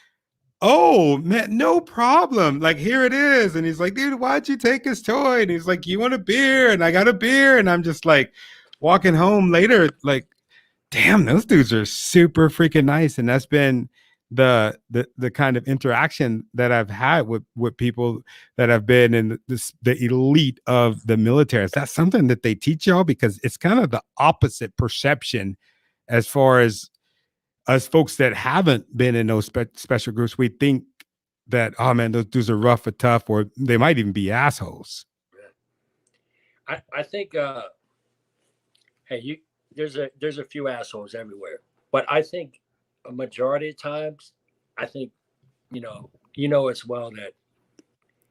oh, man, no problem. Like, here it is. And he's like, dude, why'd you take his toy? And he's like, you want a beer? And I got a beer. And I'm just like walking home later, like, damn, those dudes are super freaking nice. And that's been the kind of interaction that I've had with people that have been in the elite of the military. Is that something that they teach y'all? Because it's kind of the opposite perception as far as us folks that haven't been in those special groups. We think that, oh man, those dudes are rough or tough, or they might even be assholes. I think, there's a few assholes everywhere, but I think a majority of times, I think, you know as well that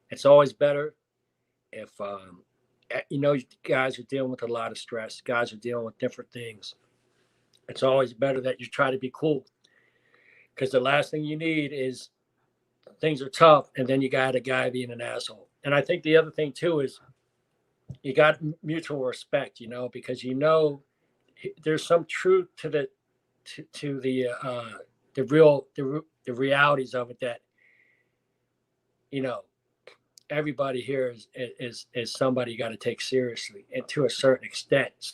it's always better if, guys are dealing with a lot of stress, guys are dealing with different things. It's always better that you try to be cool, because the last thing you need is things are tough and then you got a guy being an asshole. And I think the other thing too is you got mutual respect, because there's some truth to the realities of it, that everybody here is somebody you got to take seriously, and to a certain extent.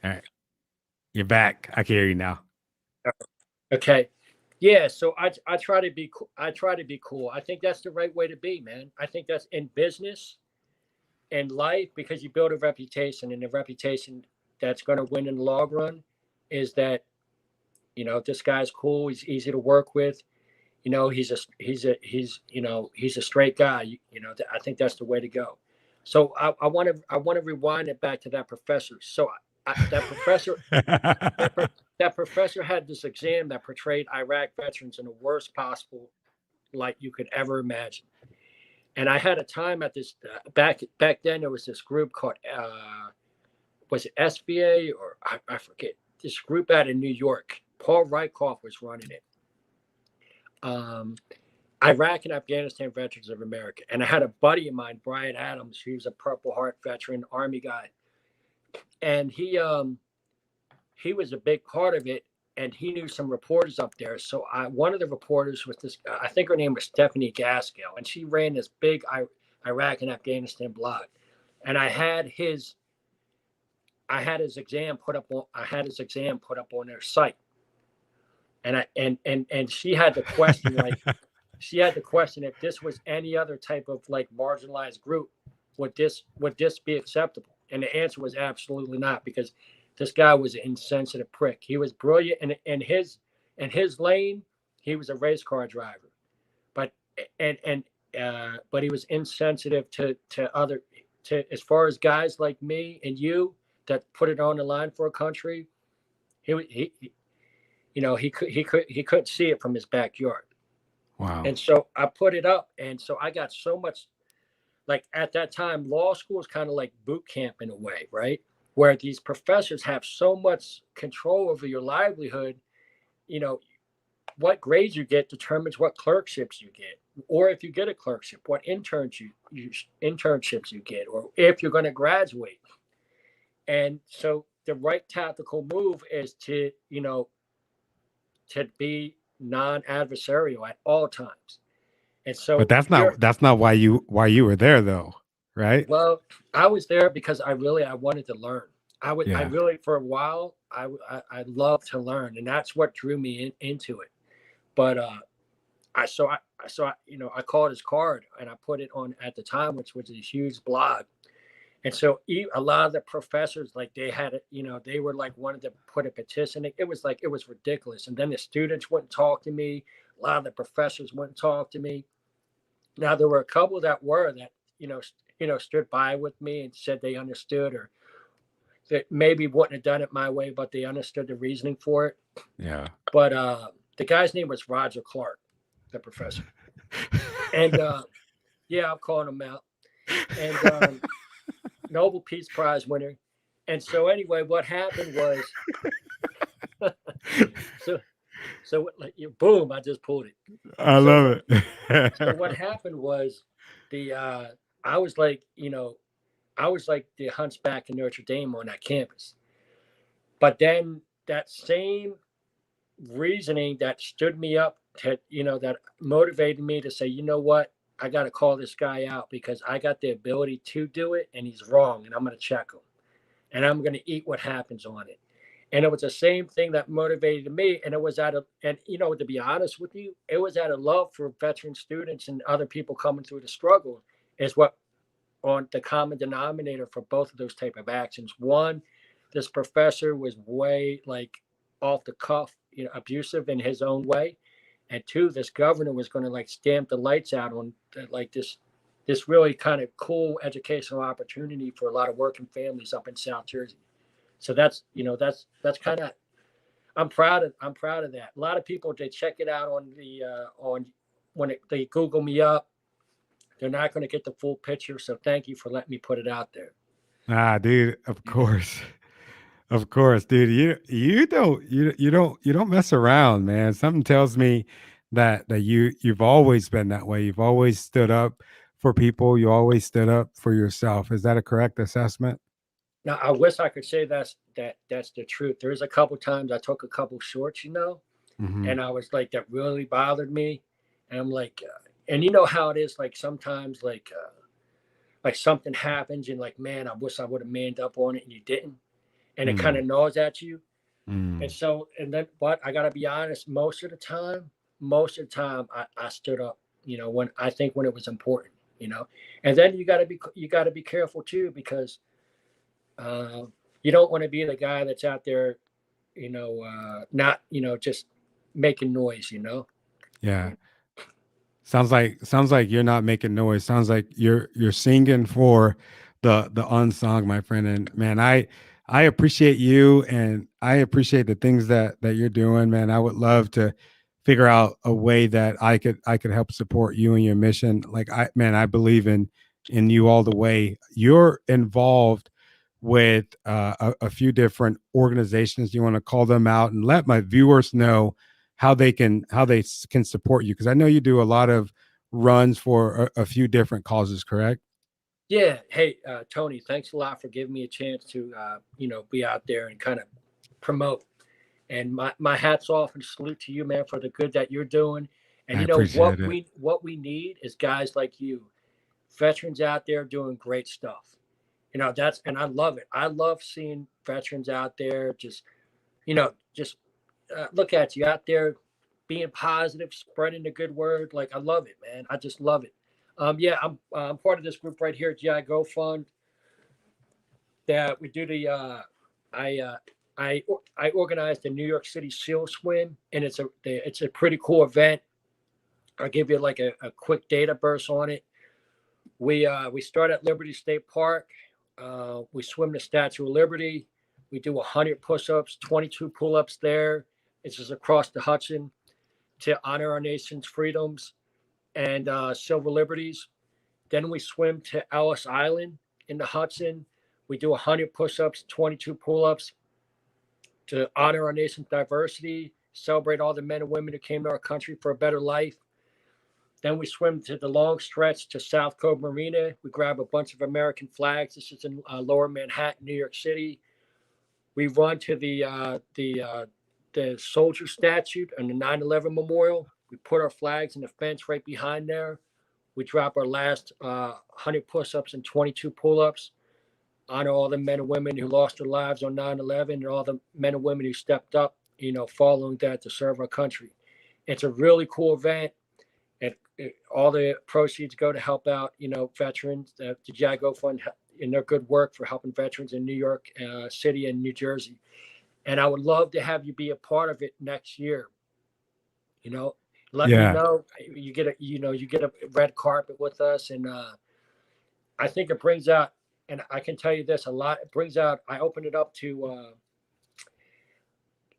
All right, you're back. I can hear you now. Okay. Yeah, so I try to be cool. I think that's the right way to be, man. I think that's in business and life, because you build a reputation, and the reputation that's going to win in the long run is that, this guy's cool, he's easy to work with, he's a straight guy. I think that's the way to go. So I want to rewind it back to that professor. So that professor that professor had this exam that portrayed Iraq veterans in the worst possible light you could ever imagine. And I had a time at this back then. There was this group called was it SBA or I forget, this group out in New York. Paul Rykoff was running it. Iraq and Afghanistan Veterans of America. And I had a buddy of mine, Brian Adams. He was a Purple Heart veteran, Army guy, and he was a big part of it. And he knew some reporters up there. So one of the reporters was this, I think her name was Stephanie Gaskell, and she ran this big Iraq and Afghanistan blog. And I had his exam put up on their site. And she had the question, if this was any other type of like marginalized group, would this be acceptable? And the answer was absolutely not, because this guy was an insensitive prick. He was brilliant in his lane. He was a race car driver, but he was insensitive to as far as guys like me and you that put it on the line for a country. He couldn't see it from his backyard. Wow. And so I put it up, and so I got so much. Like at that time, law school is kind of like boot camp in a way, right? Where these professors have so much control over your livelihood. What grades you get determines what clerkships you get, or if you get a clerkship, what internships you get, or if you're going to graduate. And so the right tactical move is to be non-adversarial at all times. And so, but that's not why you were there, though, right? Well, I was there because I wanted to learn. I really, for a while, I loved to learn, and that's what drew me into it. But I called his card and I put it on at the time, which was a huge blog. And so a lot of the professors, like they had it, they were like wanted to put a petition. It was ridiculous. And then the students wouldn't talk to me. A lot of the professors wouldn't talk to me. Now there were a couple that stood by with me and said they understood, or that maybe wouldn't have done it my way, but they understood the reasoning for it. Yeah. But the guy's name was Roger Clark, the professor. And I'm calling him out. And Nobel Peace Prize winner. And so anyway, what happened was, so boom, I just pulled it. I love it. So what happened was I was like the hunchback in Notre Dame on that campus. But then that same reasoning that stood me up that motivated me to say, you know what, I got to call this guy out because I got the ability to do it and he's wrong, and I'm going to check him and I'm going to eat what happens on it. And it was the same thing that motivated me. And it was to be honest with you, it was out of love for veteran students and other people coming through the struggle is what on the common denominator for both of those type of actions. One, this professor was way like off the cuff, abusive in his own way. And two, this governor was going to like stamp the lights out on like this really kind of cool educational opportunity for a lot of working families up in South Jersey. So that's kind of, I'm proud of that. A lot of people, they check it out on they Google me up, they're not going to get the full picture. So thank you for letting me put it out there. Dude, of course, dude. You don't mess around, man. Something tells me that you've always been that way. You've always stood up for people. You always stood up for yourself. Is that a correct assessment? Now, I wish I could say that's the truth. There's a couple times I took a couple shorts, Mm-hmm. and I was like, that really bothered me. And I'm like, and you know how it is, like sometimes like something happens and like, man, I wish I would have manned up on it and you didn't. And it kind of gnaws at you. And so, but I got to be honest, most of the time I stood up, when it was important, and then you got to be careful too, because you don't want to be the guy that's out there, not, just making noise, Yeah. Sounds like you're not making noise. Sounds like you're singing for the unsung, my friend. And man, I appreciate you, and I appreciate the things that you're doing, man. I would love to figure out a way that I could help support you and your mission. Like I believe in you all the way. You're involved with a few different organizations. You want to call them out and let my viewers know how they can support you, because I know you do a lot of runs for a few different causes, correct? Yeah. Hey, Tony, thanks a lot for giving me a chance to, be out there and kind of promote. And my hat's off and salute to you, man, for the good that you're doing. And I you know appreciate it. what we need is guys like you, veterans out there doing great stuff. And I love it. I love seeing veterans out there just look at you out there being positive, spreading the good word. Like I love it, man. I just love it. Yeah, I'm part of this group right here, GI Go Fund. That we do the I I organized the New York City SEAL Swim, and it's a pretty cool event. I'll give you like a quick data burst on it. We start at Liberty State Park. We swim the Statue of Liberty. We do 100 push-ups, 22 pull-ups there. It's just across the Hudson to honor our nation's freedoms and civil liberties. Then we swim to Ellis Island in the Hudson. We do 100 push-ups, 22 pull-ups to honor our nation's diversity, celebrate all the men and women who came to our country for a better life. Then we swim to the long stretch to South Cove Marina. We grab a bunch of American flags. This is in Lower Manhattan, New York City. We run to the soldier statue and the 9/11 memorial. We put our flags in the fence right behind there. We drop our last 100 push-ups and 22 pull-ups. Honor all the men and women who lost their lives on 9/11 and all the men and women who stepped up, following that to serve our country. It's a really cool event. And all the proceeds go to help out, veterans, the GI Fund in their good work for helping veterans in New York City and New Jersey. And I would love to have you be a part of it next year. Let me Yeah. know. You get a red carpet with us, and I think it brings out. And I can tell you this a lot. It brings out. I opened it up to.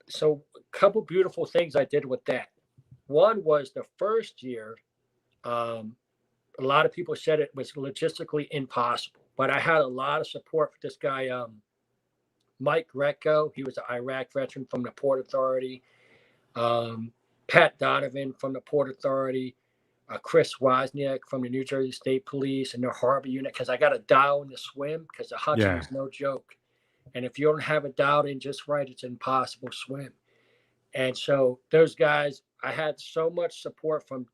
So a couple beautiful things I did with that. One was the first year. A lot of people said it was logistically impossible, but I had a lot of support for this guy, Mike Greco. He was an Iraq veteran from the Port Authority. Pat Donovan from the Port Authority. Chris Wozniak from the New Jersey State Police and their harbor unit, because I got a dial in the swim because the Hudson Yeah. is no joke. And if you don't have it dialed in just right, it's an impossible swim. And so those guys, I had so much support from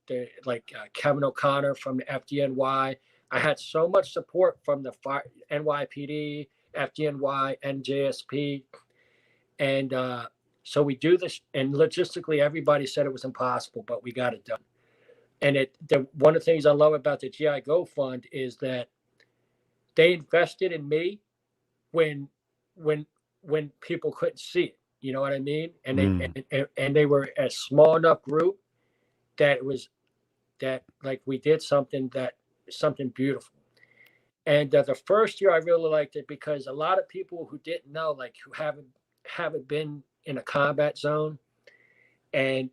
Kevin O'Connor from the FDNY. I had so much support from the NYPD, FDNY, NJSP. And so we do this, and logistically, everybody said it was impossible, but we got it done. And one of the things I love about the GI Go Fund is that they invested in me when people couldn't see it. You know what I mean? And they were a small enough group that we did something beautiful. And the first year I really liked it because a lot of people who didn't know, like who haven't been in a combat zone, and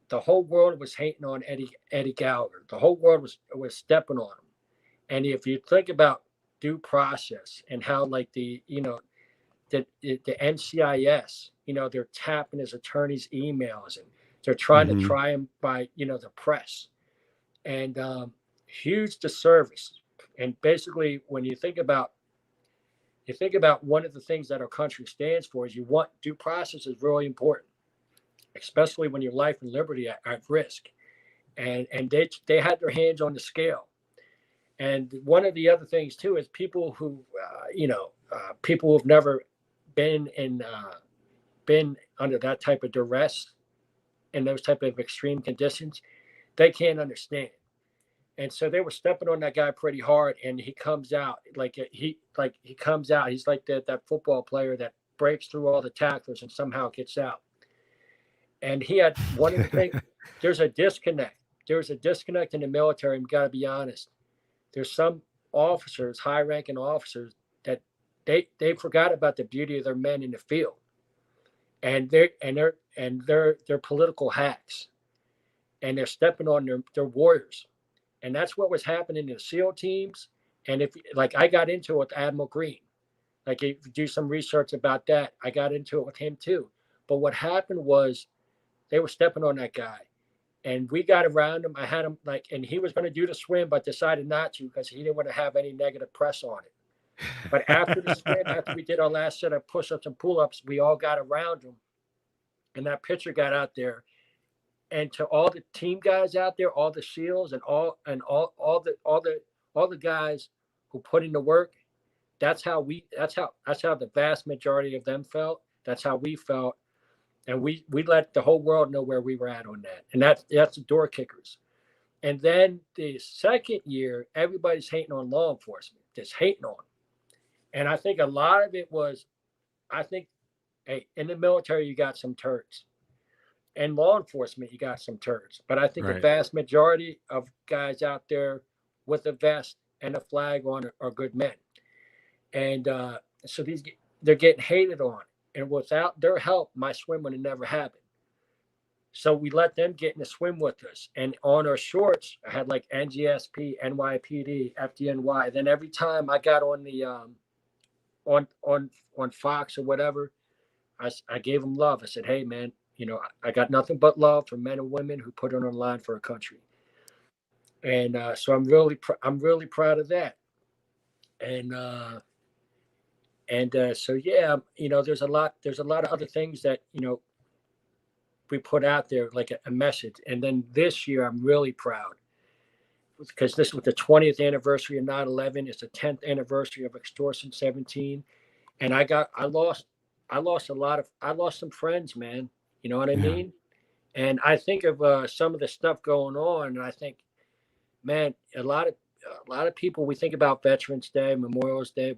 the whole world was hating on Eddie Gallagher. The whole world was stepping on him. And if you think about due process and how the NCIS, they're tapping his attorney's emails and they're trying to try him by, the press, and huge disservice. And basically, when you think about one of the things that our country stands for is due process is really important, especially when your life and liberty are at risk. And they had their hands on the scale. And one of the other things too is people who, people who've never been under that type of duress and those type of extreme conditions, they can't understand. And so they were stepping on that guy pretty hard, and he comes out he's like that football player that breaks through all the tacklers and somehow gets out. And he had one of the things, there's a disconnect there's a disconnect in the military. We got to be honest. There's some officers, high-ranking officers, that they forgot about the beauty of their men in the field, and they're political hacks, and they're stepping on their warriors, and that's what was happening in the SEAL teams. And if like I got into it with Admiral Green, like if you do some research about that, I got into it with him too. But what happened was they were stepping on that guy. And we got around him. I had him like, and he was going to do the swim, but decided not to because he didn't want to have any negative press on it. But after the swim, after we did our last set of push-ups and pull-ups, we all got around him. And that picture got out there. And to all the team guys out there, all the SEALs and all the guys who put in the work, that's how the vast majority of them felt. That's how we felt. And we let the whole world know where we were at on that. And that's the door kickers. And then the second year, everybody's hating on law enforcement, just hating on them. And I think a lot of it was, hey, in the military, you got some turds. In law enforcement, you got some turds. But I think the vast majority of guys out there with a vest and a flag on it are good men. And so they're getting hated on. And without their help, my swim would have never happened. So we let them get in the swim with us. And on our shorts, I had like NGSP, NYPD, FDNY. Then every time I got on the on Fox or whatever, I gave them love. I said, hey, man, I got nothing but love for men and women who put it on the line for a country. And so I'm really proud of that. And so, yeah, there's a lot of other things that, we put out there like a message. And then this year, I'm really proud because this was the 20th anniversary of 9/11. It's the 10th anniversary of Extortion 17. And I lost some friends, man. You know what I mean? And I think of some of the stuff going on. And I think, man, a lot of people, we think about Veterans Day, Memorial Day,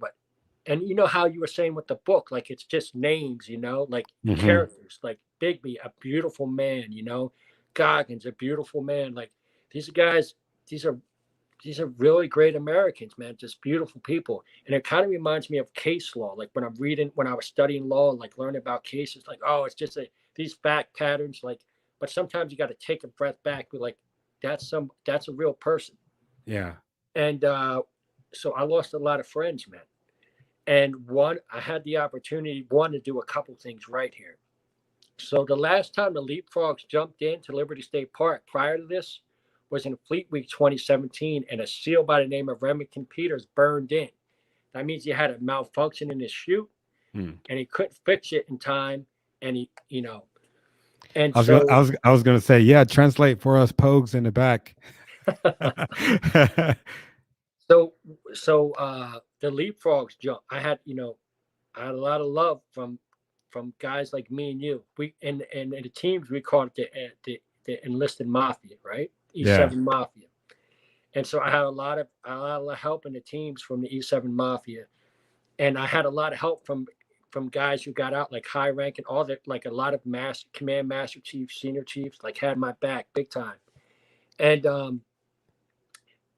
and you know how you were saying with the book, like it's just names, like characters, like Bigby, a beautiful man, Goggins, a beautiful man. Like these guys, these are really great Americans, man, just beautiful people. And it kind of reminds me of case law. Like when I was studying law and like learning about cases, like, oh, it's just these fact patterns, like, but sometimes you got to take a breath back, be like, that's a real person. Yeah. And so I lost a lot of friends, man. And I had the opportunity, to do a couple things right here. So the last time the Leapfrogs jumped into Liberty State Park prior to this was in Fleet Week 2017, and a SEAL by the name of Remington Peters burned in. That means he had a malfunction in his chute, and he couldn't fix it in time. And he, and I was going to say, yeah, translate for us pogues in the back. So the Leapfrogs jump. I had a lot of love from guys like me and you. We and the teams, we called it the enlisted mafia, right? E7 Mafia. And so I had a lot of help in the teams from the E7 Mafia, and I had a lot of help from guys who got out, like high rank and all that, like a lot of command master chiefs, senior chiefs, like had my back big time. And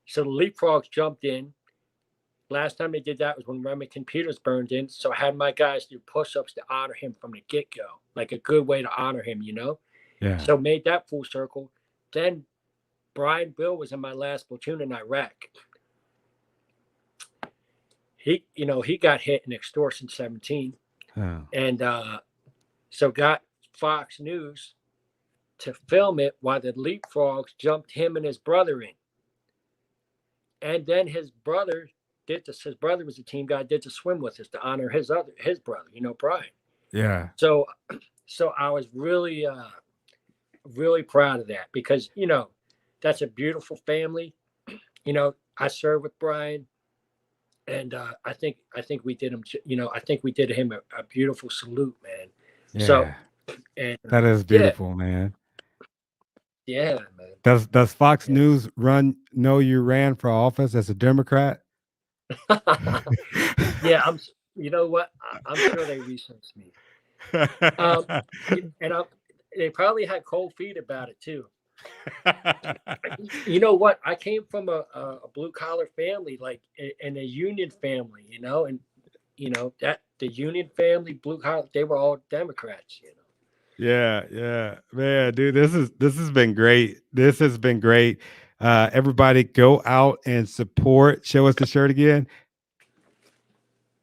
so the Leapfrogs jumped in. Last time they did that was when Remington Peters burned in. So I had my guys do push-ups to honor him from the get-go, like a good way to honor him, Yeah. So made that full circle. Then Brian Bill was in my last platoon in Iraq. He got hit in Extortion 17. Oh. And so got Fox News to film it while the Leapfrogs jumped him and his brother in. And then his brother his brother was a team guy, did the swim with us to honor his brother, Brian. Yeah. So I was really, really proud of that because, that's a beautiful family. I served with Brian, and I think we did him, a beautiful salute, man. Yeah. So, and that is beautiful, man. Yeah, man. Does Fox News know you ran for office as a Democrat? Yeah, you know what? I'm sure they researched me. And they probably had cold feet about it too. You know what? I came from a blue collar family, like in a union family, and that the union family, blue collar, they were all Democrats. Yeah, man, dude, this has been great. This has been great. Everybody, go out and support. Show us the shirt again.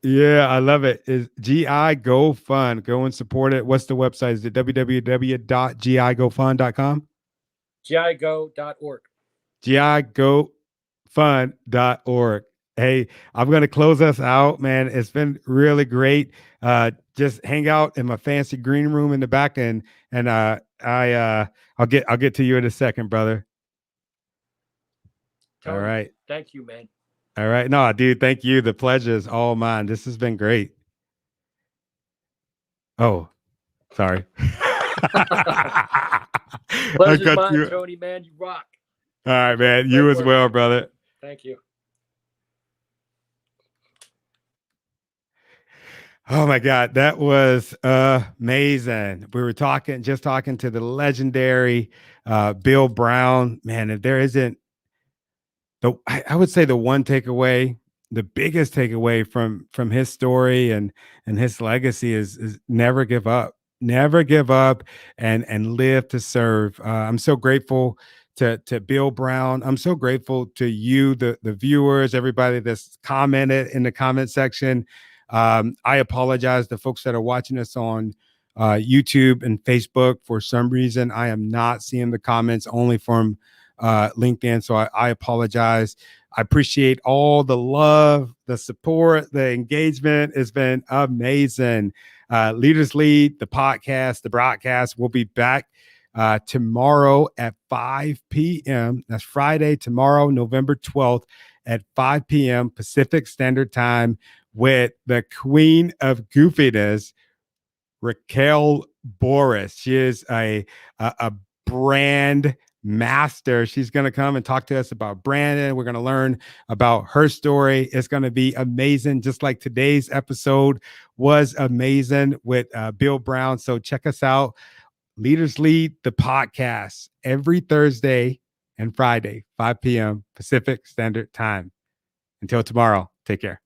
Yeah, I love it. Is GI Go Fund. Go and support it. What's the website? Is it www.gigofund.com? GIGO.org. gigofund.org. Hey, I'm going to close us out, man. It's been really great. Just hang out in my fancy green room in the back, and I'll get to you in a second, brother. Tony, all right. Thank you, man. All right. No, dude, thank you. The pleasure is all mine. This has been great. Oh, sorry. Pleasure's mine, Tony, man. You rock. All right, man. You as well, brother. Thank you. Oh my God, that was amazing. We were just talking to the legendary Bill Brown. Man, if there isn't I would say the one takeaway, the biggest takeaway from his story and his legacy is never give up. Never give up and live to serve. I'm so grateful to Bill Brown. I'm so grateful to you, the viewers, everybody that's commented in the comment section. I apologize to folks that are watching us on YouTube and Facebook. For some reason, I am not seeing the comments, only from LinkedIn. So I apologize. I appreciate all the love, the support, the engagement. It's been amazing. Leaders Lead, the podcast, the broadcast. We'll be back tomorrow at 5 p.m. That's Friday, tomorrow, November 12th at 5 p.m. Pacific Standard Time with the Queen of Goofiness, Raquel Boris. She is a brand master. She's going to come and talk to us about branding. We're going to learn about her story. It's going to be amazing, just like today's episode was amazing with Bill Brown. So check us out. Leaders Lead, the podcast, every Thursday and Friday, 5 p.m. Pacific Standard Time. Until tomorrow, take care.